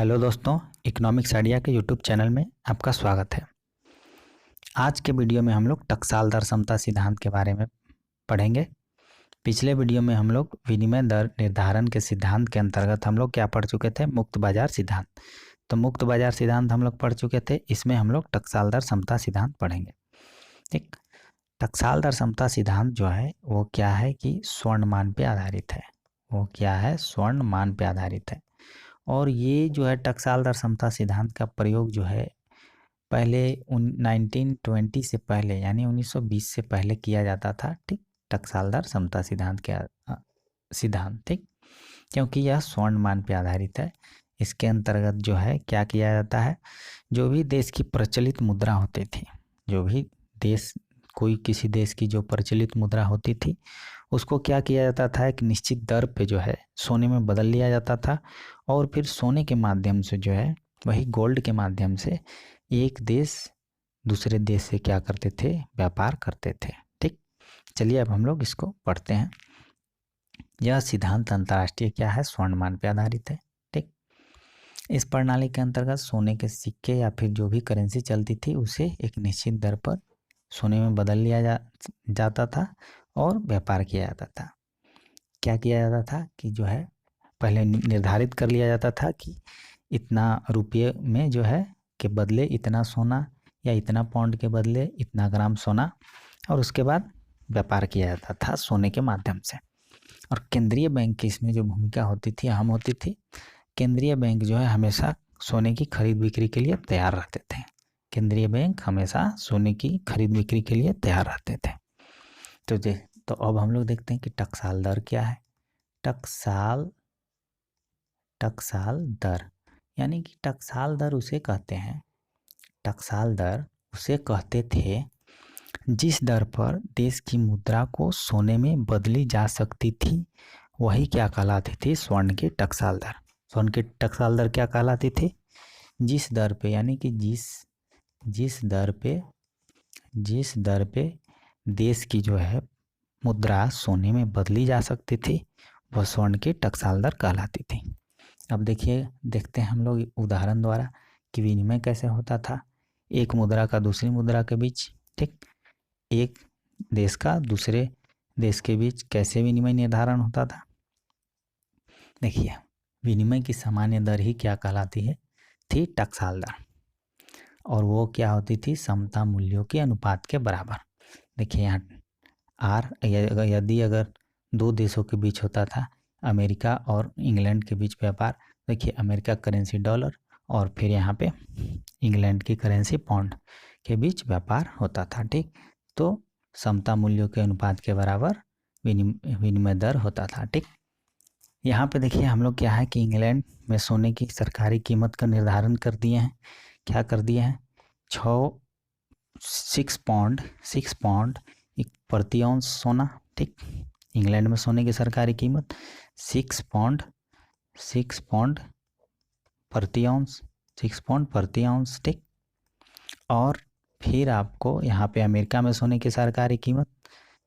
Hello दोस्तों, economics idea के YouTube channel में आपका स्वागत है। आज के वीडियो में हम लोग टकसाल दर समता सिद्धांत के बारे में पढ़ेंगे। पिछले वीडियो में हम लोग विनिमय दर निर्धारण के सिद्धांत के अंतर्गत हम लोग क्या पढ़ चुके थे? मुक्त बाजार सिद्धांत। तो मुक्त बाजार सिद्धांत हम लोग पढ़ चुके थे, इसमें हम लोग टकसाल दर समता सिद्धांत पढ़ेंगे। ठीक, टकसाल दर समता सिद्धांत जो है वो क्या है कि स्वर्ण मान पे आधारित है। वो क्या है? स्वर्ण मान पे आधारित है। और ये जो है टकसाल दर समता सिद्धांत का प्रयोग जो है पहले 1920 से पहले यानी 1920 से पहले किया जाता था। ठीक, टकसाल दर समता सिद्धांत के सिद्धांत, ठीक, क्योंकि यह स्वर्ण मान पे आधारित है। इसके अंतर्गत जो है क्या किया जाता है, जो भी देश की प्रचलित मुद्रा होती थी, जो भी देश कोई किसी देश की जो प्रचलित मुद्रा होती थी उसको क्या किया जाता था, एक निश्चित दर पे जो है सोने में बदल लिया जाता था। और फिर सोने के माध्यम से जो है वही गोल्ड के माध्यम से एक देश दूसरे देश से क्या करते थे? व्यापार करते थे। ठीक, चलिए अब हम लोग इसको पढ़ते हैं। यह सिद्धांत अंतर्राष्ट्रीय क्या है? स्वर्ण मान पे आधारित है। ठीक, इस प्रणाली के अंतर्गत सोने के सिक्के या फिर जो भी करेंसी चलती थी उसे एक निश्चित दर पर सोने में बदल लिया जाता था और व्यापार किया जाता था। क्या किया जाता था कि जो है पहले निर्धारित कर लिया जाता था कि इतना रुपये में जो है के बदले इतना सोना या इतना पाउंड के बदले इतना ग्राम सोना, और उसके बाद व्यापार किया जाता था सोने के माध्यम से। और केंद्रीय बैंक की इसमें जो भूमिका होती थी, अहम होती थी। केंद्रीय बैंक जो है हमेशा सोने की खरीद बिक्री के लिए तैयार रहते थे। केंद्रीय बैंक हमेशा सोने की खरीद बिक्री के लिए तैयार रहते थे। तो अब हम लोग देखते हैं कि टकसाल दर क्या है। टकसाल दर यानी कि टकसाल दर उसे कहते हैं, टकसाल दर उसे कहते थे जिस दर पर देश की मुद्रा को सोने में बदली जा सकती थी, वही क्या कहलाती थी? स्वर्ण की टकसाल दर। स्वर्ण की टकसाल दर क्या कहलाती थी? जिस दर पे यानी कि जिस दर पे देश की जो है मुद्रा सोने में बदली जा सकती थी वह स्वर्ण की टकसाल दर कहलाती थी। अब देखते हैं हम लोग उदाहरण द्वारा कि विनिमय कैसे होता था एक मुद्रा का दूसरी मुद्रा के बीच। ठीक, एक देश का दूसरे देश के बीच कैसे विनिमय निर्धारण होता था। देखिए, विनिमय की सामान्य दर ही क्या कहलाती है? थी टकसाल दर, और वो क्या होती थी? समता मूल्यों के अनुपात के बराबर। देखिए यहाँ यदि अगर दो देशों के बीच होता था, अमेरिका और इंग्लैंड के बीच व्यापार, देखिए अमेरिका करेंसी डॉलर और फिर यहाँ पे इंग्लैंड की करेंसी पाउंड के बीच व्यापार होता था। ठीक, तो समता मूल्यों के अनुपात के बराबर विनिमय दर होता था। ठीक, यहाँ पे देखिए हम लोग क्या है कि इंग्लैंड में सोने की सरकारी कीमत का निर्धारण कर दिए हैं। क्या कर दिए हैं? 6 पाउंड प्रति औंस सोना। ठीक, इंग्लैंड में सोने की सरकारी कीमत 6 पाउंड प्रति औंस। ठीक, और फिर आपको यहाँ पे अमेरिका में सोने की सरकारी कीमत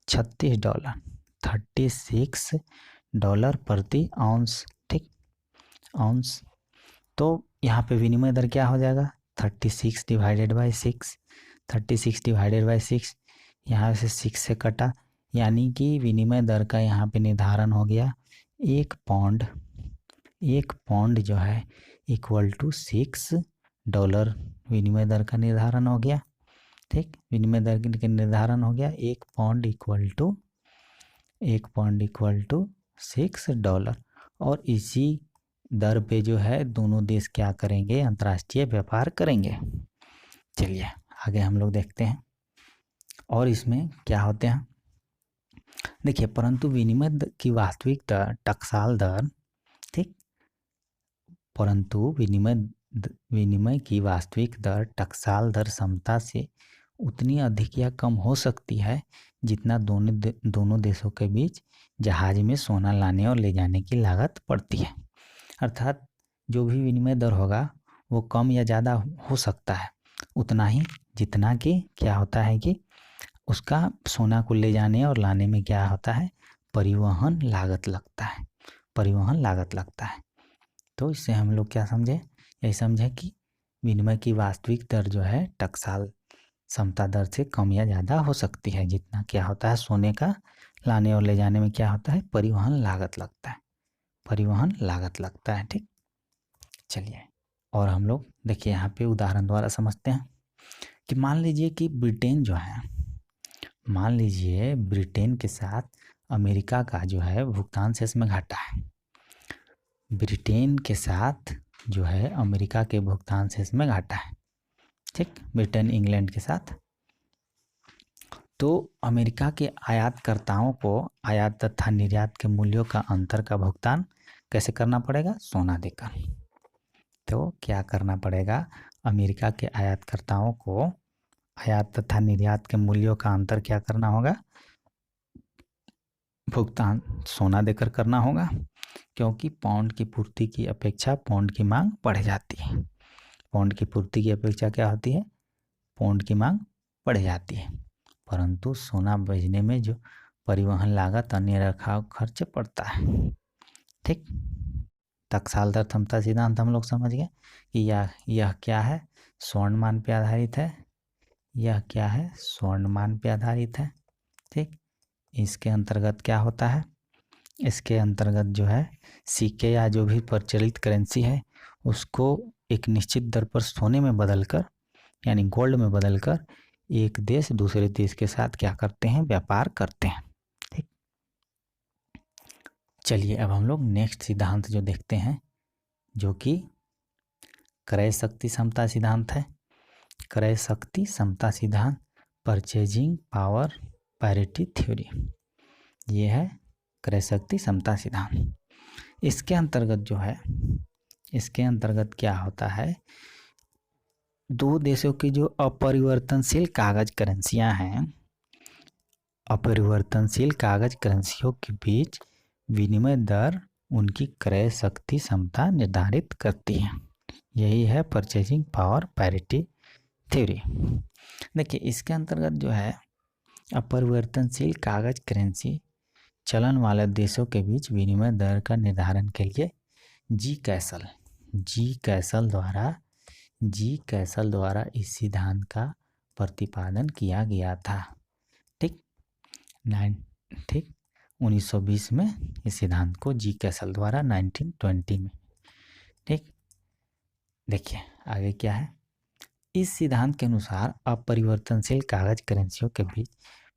$36 प्रति औंस। ठीक, औंस। तो यहाँ पे विनिमय दर क्या हो जाएगा? 36 डिवाइडेड बाई 6, यहाँ से 6 से कटा, यानी कि विनिमय दर का यहाँ पे निर्धारण हो गया एक पाउंड जो है इक्वल टू $6 विनिमय दर का निर्धारण हो गया। ठीक, विनिमय दर का निर्धारण हो गया एक पाउंड इक्वल टू $6। और इसी दर पे जो है दोनों देश क्या करेंगे? अंतर्राष्ट्रीय व्यापार करेंगे। चलिए आगे हम लोग देखते हैं और इसमें क्या होते हैं। देखिए, परंतु विनिमय की वास्तविक दर टकसाल दर, ठीक, परंतु विनिमय की वास्तविक दर टकसाल दर समता से उतनी अधिक या कम हो सकती है जितना दोनों देशों के बीच जहाज में सोना लाने और ले जाने की लागत पड़ती है। अर्थात जो भी विनिमय दर होगा वो कम या ज़्यादा हो सकता है उतना ही जितना कि क्या होता है कि उसका सोना को ले जाने और लाने में क्या होता है? परिवहन लागत लगता है। तो इससे हम लोग क्या समझे यही समझें कि विनिमय की वास्तविक दर जो है टकसाल समता दर से कम या ज़्यादा हो सकती है। जितना क्या होता है सोने का लाने और ले जाने में क्या होता है, परिवहन लागत लगता है, परिवहन लागत लगता है। ठीक, चलिए और हम लोग देखिए यहाँ पे उदाहरण द्वारा समझते हैं कि मान लीजिए कि ब्रिटेन जो है, मान लीजिए ब्रिटेन के साथ अमेरिका का जो है भुगतान शेष में घाटा है। ब्रिटेन के साथ जो है अमेरिका के भुगतान शेष में घाटा है। ठीक, ब्रिटेन इंग्लैंड के साथ। तो अमेरिका के आयातकर्ताओं को आयात तथा निर्यात के मूल्यों का अंतर का भुगतान कैसे करना पड़ेगा, सोना देकर। तो क्या करना पड़ेगा, अमेरिका के आयातकर्ताओं को आयात तथा निर्यात के मूल्यों का अंतर क्या करना होगा, भुगतान सोना देकर करना होगा, क्योंकि पाउंड की पूर्ति की अपेक्षा पाउंड की मांग बढ़ जाती है। पाउंड की पूर्ति की अपेक्षा क्या होती है, पाउंड की मांग बढ़ जाती है। परंतु सोना बेचने में जो परिवहन लागत अन्य रखाव खर्च पड़ता है। ठीक, टकसाल दर समता सिद्धांत हम लोग समझ गए कि यह क्या है, स्वर्ण मान पे आधारित है। यह क्या है, स्वर्ण मान पे आधारित है। ठीक, इसके अंतर्गत क्या होता है, इसके अंतर्गत जो है सिक्के या जो भी प्रचलित करेंसी है उसको एक निश्चित दर पर सोने में बदलकर यानी गोल्ड में बदलकर एक देश दूसरे देश के साथ क्या करते हैं, व्यापार करते हैं। ठीक, चलिए अब हम लोग नेक्स्ट सिद्धांत जो देखते हैं जो कि क्रय शक्ति समता सिद्धांत है। क्रय शक्ति समता सिद्धांत, परचेजिंग पावर पैरिटी थ्योरी, ये है क्रय शक्ति समता सिद्धांत। इसके अंतर्गत जो है, इसके अंतर्गत क्या होता है, दो देशों की जो अपरिवर्तनशील कागज करेंसियां हैं, अपरिवर्तनशील कागज करेंसियों के बीच विनिमय दर उनकी क्रय शक्ति क्षमता निर्धारित करती है। यही है परचेजिंग पावर पैरिटी थ्योरी। देखिए इसके अंतर्गत जो है अपरिवर्तनशील कागज करेंसी चलन वाले देशों के बीच विनिमय दर का निर्धारण के लिए जी कैसल द्वारा इस सिद्धांत का प्रतिपादन किया गया था। ठीक, 1920 में इस सिद्धांत को जी कैसल द्वारा 1920 में। ठीक, देखिए आगे क्या है, इस सिद्धांत के अनुसार अपरिवर्तनशील कागज करेंसियों के बीच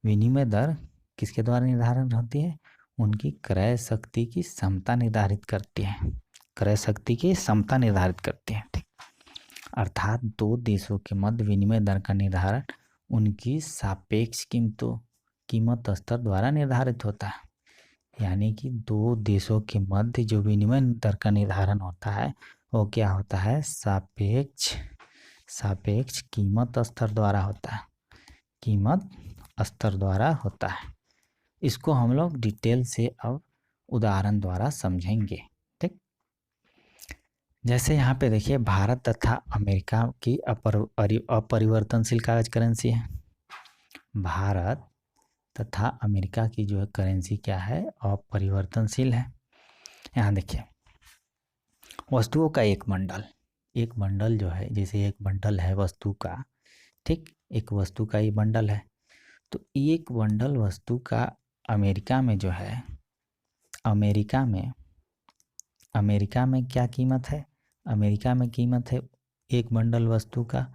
विनिमय दर किसके द्वारा निर्धारण होती है, उनकी क्रय शक्ति की क्षमता निर्धारित करती है, क्रय शक्ति की क्षमता निर्धारित करती है। ठीक, अर्थात दो देशों के मध्य विनिमय दर का निर्धारण उनकी सापेक्ष कीमत स्तर द्वारा निर्धारित होता है। यानी कि दो देशों के मध्य जो विनिमय दर का निर्धारण होता है वो क्या होता है, सापेक्ष कीमत स्तर द्वारा होता है, कीमत स्तर द्वारा होता है। इसको हम लोग डिटेल से अब उदाहरण द्वारा समझेंगे। ठीक, जैसे यहाँ पे देखिए भारत तथा अमेरिका की अपरिवर्तनशील कागज करेंसी है। भारत तथा अमेरिका की जो है करेंसी क्या है, अपरिवर्तनशील है। यहाँ देखिए वस्तुओं का एक बंडल जो है, जैसे एक बंडल है वस्तु का, ठीक, एक वस्तु का ये बंडल है, तो एक बंडल वस्तु का अमेरिका में जो है, अमेरिका में क्या कीमत है, अमेरिका में कीमत है एक बंडल वस्तु का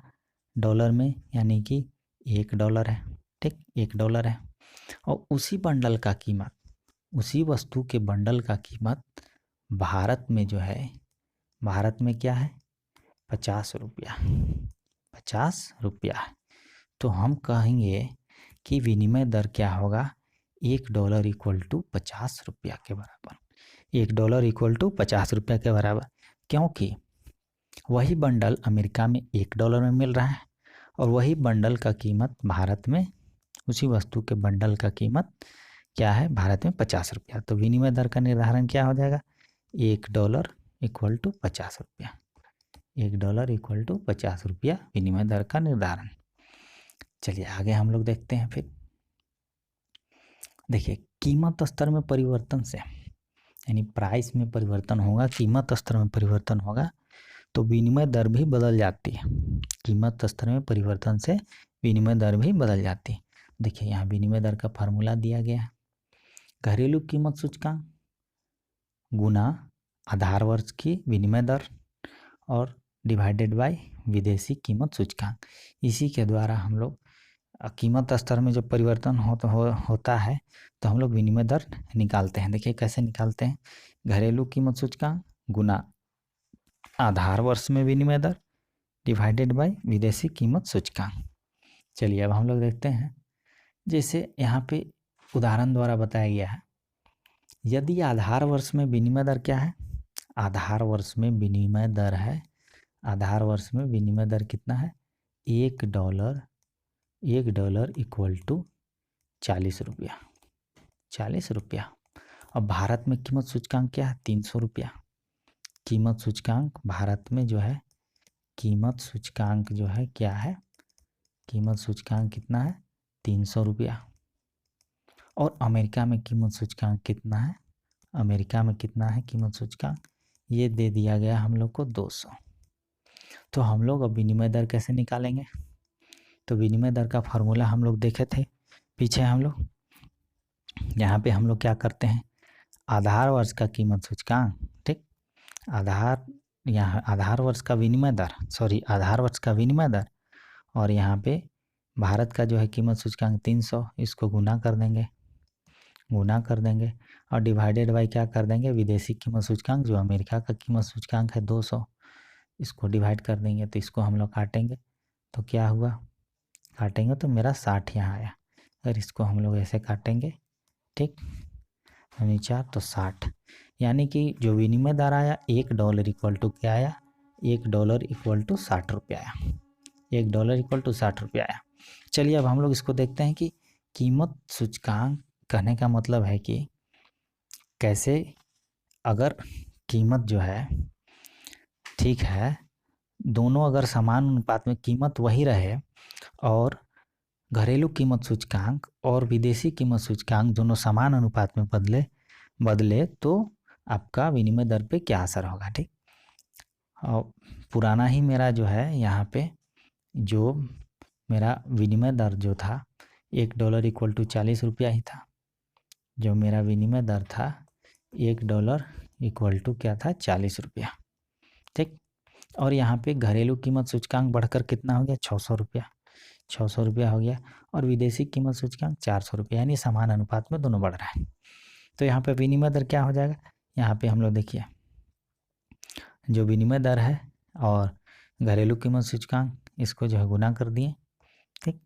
डॉलर में, यानी कि $1 है। ठीक, $1 है। और उसी बंडल का कीमत, उसी वस्तु के बंडल का कीमत भारत में जो है, भारत में क्या है, ₹50, ₹50। तो हम कहेंगे कि विनिमय दर क्या होगा, $1 इक्वल टू ₹50 के बराबर, $1 इक्वल टू ₹50 के बराबर, क्योंकि वही बंडल अमेरिका में $1 में मिल रहा है और वही बंडल का कीमत भारत में, उसी वस्तु के बंडल का कीमत क्या है भारत में ₹50। तो विनिमय दर का निर्धारण क्या हो जाएगा, $1 इक्वल टू ₹50, $1 इक्वल टू ₹50 विनिमय दर का निर्धारण। चलिए आगे हम लोग देखते हैं। फिर देखिए कीमत स्तर में परिवर्तन से, यानी प्राइस में परिवर्तन होगा, कीमत स्तर में परिवर्तन होगा, तो विनिमय दर भी बदल जाती है। कीमत स्तर में परिवर्तन से विनिमय दर भी बदल जाती है। देखिए यहाँ विनिमय दर का फार्मूला दिया गया है, घरेलू कीमत सूचकांक गुना आधार वर्ष की विनिमय दर और डिवाइडेड बाय विदेशी कीमत सूचकांक। इसी के द्वारा हम लोग कीमत स्तर में जब परिवर्तन होता है तो हम लोग विनिमय दर निकालते हैं। देखिए कैसे निकालते हैं, घरेलू कीमत सूचकांक गुना आधार वर्ष में विनिमय दर डिवाइडेड बाय विदेशी कीमत सूचकांक। चलिए अब हम लोग देखते हैं, जैसे यहाँ पे उदाहरण द्वारा बताया गया है, यदि आधार वर्ष में विनिमय दर क्या है, आधार वर्ष में विनिमय दर है, आधार वर्ष में विनिमय दर कितना है, $1 इक्वल टू 40 रुपया, 40 रुपया। अब भारत में कीमत सूचकांक क्या है, 300 रुपया। कीमत सूचकांक भारत में जो है, कीमत सूचकांक जो है क्या है, कीमत सूचकांक कितना है, 300 रुपया। और अमेरिका में कीमत सूचकांक कितना है, अमेरिका में कितना है कीमत सूचकांक, ये दे दिया गया हम लोग को 200। तो हम लोग अब विनिमय दर कैसे निकालेंगे, तो विनिमय दर का फार्मूला हम लोग देखे थे पीछे। हम लोग यहाँ पे हम लोग क्या करते हैं, आधार वर्ष का कीमत सूचकांक, ठीक, यहाँ आधार वर्ष का विनिमय दर, आधार वर्ष का विनिमय दर, और यहाँ पे भारत का जो है कीमत सूचकांक 300, इसको गुना कर देंगे और डिवाइडेड बाय क्या कर देंगे, विदेशी कीमत सूचकांक जो अमेरिका का कीमत सूचकांक है 200, इसको डिवाइड कर देंगे। तो इसको हम लोग काटेंगे तो क्या हुआ, काटेंगे तो मेरा 60 यहाँ आया। अगर इसको हम लोग ऐसे काटेंगे, ठीक, नीचे तो 60, यानी कि जो विनिमय दर आया $1 इक्वल टू क्या आया, $1 इक्वल टू 60 रुपया आया, $1 इक्वल टू 60 रुपया आया। चलिए अब हम लोग इसको देखते हैं कि कीमत सूचकांक कहने का मतलब है कि कैसे, अगर कीमत जो है, ठीक है, दोनों अगर समान अनुपात में कीमत वही रहे और घरेलू कीमत सूचकांक और विदेशी कीमत सूचकांक दोनों समान अनुपात में बदले तो आपका विनिमय दर पे क्या असर होगा, ठीक। और पुराना ही मेरा जो है यहाँ पे जो मेरा विनिमय दर जो था $1 इक्वल टू 40 रुपया ही था, जो मेरा विनिमय दर था $1 इक्वल टू क्या था, 40 रुपया, ठीक। और यहाँ पे घरेलू कीमत सूचकांक बढ़कर कितना हो गया, 600 रुपया, 600 रुपया हो गया, और विदेशी कीमत सूचकांक 400 रुपया, यानी समान अनुपात में दोनों बढ़ रहा है। तो यहाँ पे विनिमय दर क्या हो जाएगा, यहाँ पे हम लोग देखिए जो विनिमय दर है और घरेलू कीमत सूचकांक, इसको जो है गुना कर दिए, ठीक।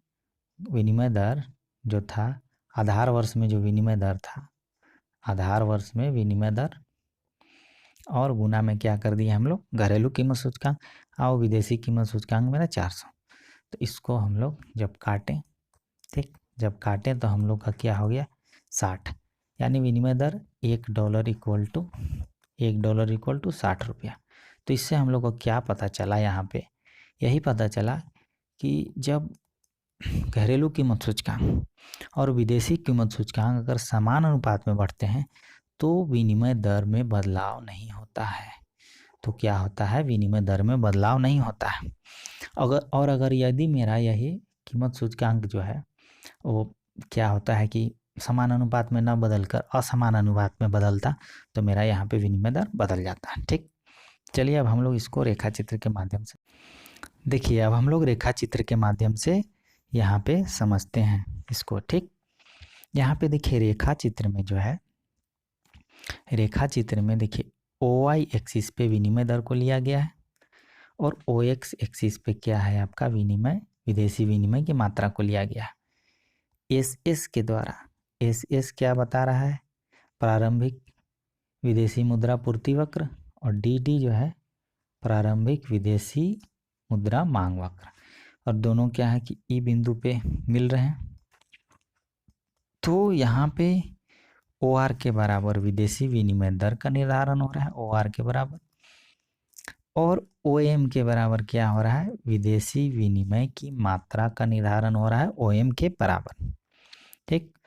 विनिमय दर जो था आधार वर्ष में, जो विनिमय दर था आधार वर्ष में विनिमय दर, और गुना में क्या कर दिए हम लोग घरेलू कीमत सूचकांक, और विदेशी कीमत सूचकांक मेरा 400। तो इसको हम लोग जब काटें, ठीक, जब काटें तो हम लोग का क्या हो गया, 60, यानी विनिमय दर $1 इक्वल टू 60 रुपया। तो इससे हम लोग को क्या पता चला, यहाँ पे यही पता चला कि जब घरेलू कीमत सूचकांक और विदेशी कीमत सूचकांक अगर समान अनुपात में बढ़ते हैं तो विनिमय दर में बदलाव नहीं होता है। तो क्या होता है, विनिमय दर में बदलाव नहीं होता है। अगर यदि मेरा यही कीमत सूचकांक जो है वो क्या होता है कि समान अनुपात में न बदलकर असमान अनुपात में बदलता, तो मेरा यहाँ पे विनिमय दर बदल जाता है, ठीक। चलिए अब हम लोग इसको रेखा चित्र के माध्यम से देखिए, अब हम लोग रेखा चित्र के माध्यम से यहाँ पे समझते हैं इसको, ठीक। यहाँ पे देखिए रेखा चित्र में जो है, रेखा चित्र में देखिए OY एक्सिस पे विनिमय दर को लिया गया है और OX एक्सिस पे क्या है आपका विनिमय, विदेशी विनिमय की मात्रा को लिया गया है। SS के द्वारा, SS क्या बता रहा है, प्रारंभिक विदेशी मुद्रा पूर्ति वक्र, और DD जो है प्रारंभिक विदेशी मुद्रा मांग वक्र, और दोनों क्या है कि E बिंदु पे मिल रहे हैं। तो यहाँ पे OR के बराबर विदेशी विनिमय दर का निर्धारण हो रहा है, OR के बराबर, और OM के बराबर क्या हो रहा है, विदेशी विनिमय की मात्रा का निर्धारण हो रहा है OM के बराबर, ठीक।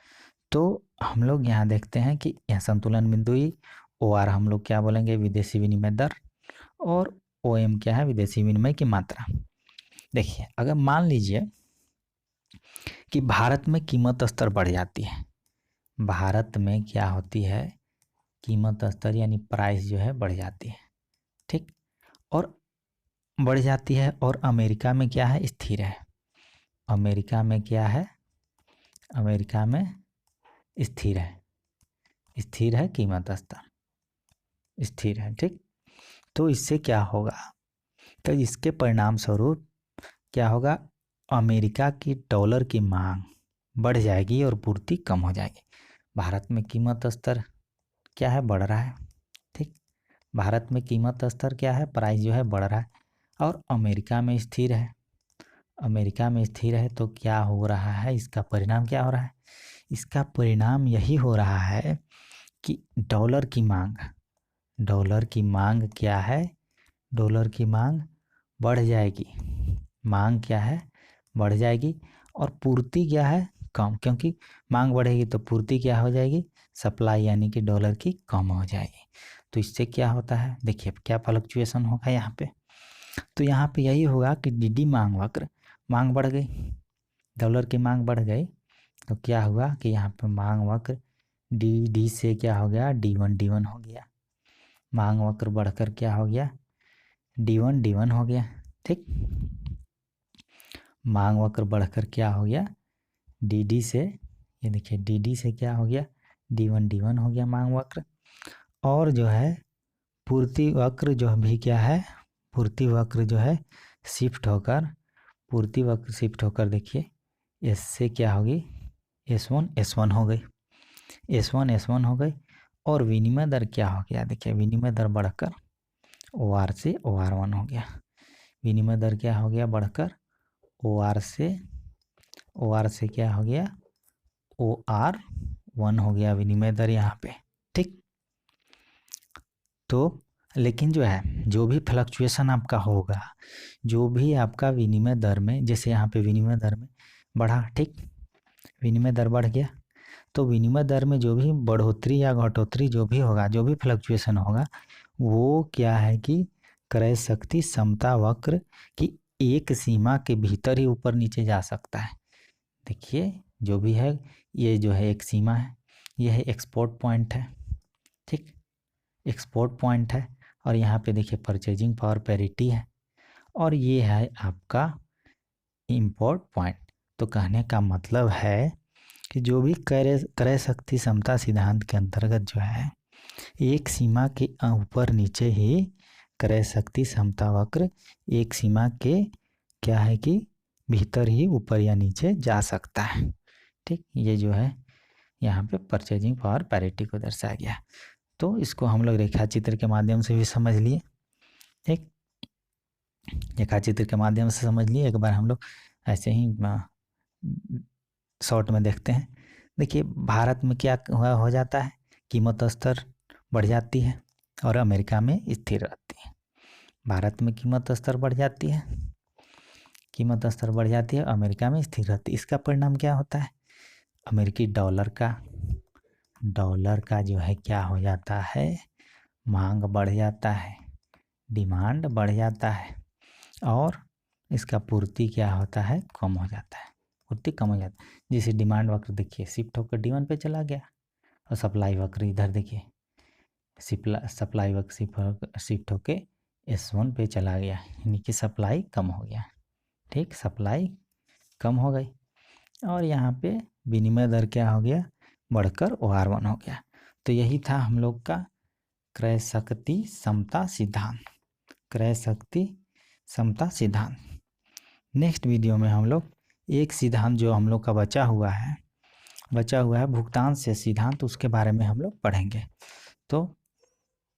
तो हम लोग यहाँ देखते हैं कि यह संतुलन बिंदु ही, OR हम लोग क्या बोलेंगे, विदेशी विनिमय दर, और OM क्या है, विदेशी विनिमय की मात्रा। देखिए अगर मान लीजिए कि भारत में कीमत स्तर बढ़ जाती है, भारत में क्या होती है, कीमत स्तर यानी प्राइस जो है बढ़ जाती है, ठीक, और बढ़ जाती है, और अमेरिका में क्या है, स्थिर है। अमेरिका में क्या है, अमेरिका में स्थिर है, स्थिर है कीमत स्तर, स्थिर है, ठीक। तो इससे क्या होगा, तो इसके परिणाम स्वरूप क्या होगा, अमेरिका की डॉलर की मांग बढ़ जाएगी और पूर्ति कम हो जाएगी। भारत में कीमत स्तर क्या है, बढ़ रहा है, ठीक, भारत में कीमत स्तर क्या है, प्राइस जो है बढ़ रहा है, और अमेरिका में स्थिर है, अमेरिका में स्थिर है। तो क्या हो रहा है, इसका परिणाम क्या हो रहा है, इसका परिणाम यही हो रहा है कि डॉलर की मांग, डॉलर की मांग क्या है, डॉलर की मांग बढ़ जाएगी, मांग क्या है, बढ़ जाएगी, और पूर्ति क्या है, कम, क्योंकि मांग बढ़ेगी तो पूर्ति क्या हो जाएगी, सप्लाई यानी कि डॉलर की कम हो जाएगी। तो इससे क्या होता है, देखिए क्या फ्लक्चुएशन होगा यहाँ पे, तो यहाँ पे यही होगा कि डी मांग वक्र, मांग बढ़ गई, डॉलर की मांग बढ़ गई, तो क्या हुआ कि यहाँ पे मांग वक्र डी से क्या हो गया, D1 हो गया, मांग वक्र बढ़कर क्या हो गया, D1 हो गया, ठीक, मांग वक्र बढ़कर क्या हो गया, डी से, ये देखिए डी से क्या हो गया, D1 हो गया मांग वक्र। और जो है पूर्ति वक्र जो भी क्या है, पूर्ति वक्र जो है शिफ्ट होकर, पूर्ति वक्र शिफ्ट होकर देखिए एस से क्या होगी, S1 हो गई, S1 हो गई, और विनिमय दर क्या हो गया, देखिए विनिमय दर बढ़कर OR से OR1 हो गया, विनिमय दर क्या हो गया, बढ़कर OR से क्या हो गया, OR1 हो गया विनिमय दर यहाँ पे, ठीक। तो लेकिन जो है, जो भी फ्लक्चुएशन आपका होगा, जो भी आपका विनिमय दर में, जैसे यहाँ पे विनिमय दर में बढ़ा, ठीक, विनिमय दर बढ़ गया, तो विनिमय दर में जो भी बढ़ोतरी या घटोतरी जो भी होगा, जो भी फ्लक्चुएशन होगा, वो क्या है कि क्रय शक्ति समता वक्र की एक सीमा के भीतर ही ऊपर नीचे जा सकता है। देखिए जो भी है, ये जो है एक सीमा है, ये है एक्सपोर्ट पॉइंट है, ठीक, एक्सपोर्ट पॉइंट है, और यहाँ पे देखिए परचेजिंग पावर पैरिटी है, और ये है आपका इंपोर्ट पॉइंट। तो कहने का मतलब है कि जो भी क्रय शक्ति समता सिद्धांत के अंतर्गत जो है, एक सीमा के ऊपर नीचे ही क्रय शक्ति समता वक्र एक सीमा के क्या है कि भीतर ही ऊपर या नीचे जा सकता है, ठीक। ये जो है यहाँ पे परचेजिंग पावर पैरिटी को दर्शाया गया। तो इसको हम लोग रेखा चित्र के माध्यम से भी समझ लिए, ठीक, रेखा चित्र के माध्यम से समझ लिए। एक बार हम लोग ऐसे ही शॉर्ट में देखते हैं। देखिए भारत में क्या हो जाता है, कीमत स्तर बढ़ जाती है और अमेरिका में स्थिर रहती है। भारत में कीमत स्तर बढ़ जाती है, कीमत स्तर बढ़ जाती है, अमेरिका में स्थिर रहती है। इसका परिणाम क्या होता है, अमेरिकी डॉलर का जो है क्या हो जाता है, मांग बढ़ जाता है, डिमांड बढ़ जाता है, और इसका पूर्ति क्या होता है, कम हो जाता है, पूर्ति कम हो जाता है। जैसे डिमांड वक्र देखिए शिफ्ट होकर D1 पे चला गया, और सप्लाई वक्र इधर देखिए सप्लाई वक्र शिफ्ट होके S1 पे चला गया, यानी कि सप्लाई कम हो गया, ठीक, सप्लाई कम हो गई, और यहाँ पे विनिमय दर क्या हो गया, बढ़कर OR1 हो गया। तो यही था हम लोग का क्रय शक्ति समता सिद्धांत, क्रय शक्ति समता सिद्धांत। नेक्स्ट वीडियो में हम लोग एक सिद्धांत जो हम लोग का बचा हुआ है भुगतान से सिद्धांत, उसके बारे में हम लोग पढ़ेंगे। तो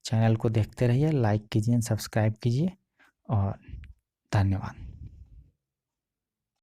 चैनल को देखते रहिए, लाइक कीजिए, सब्सक्राइब कीजिए, और धन्यवाद।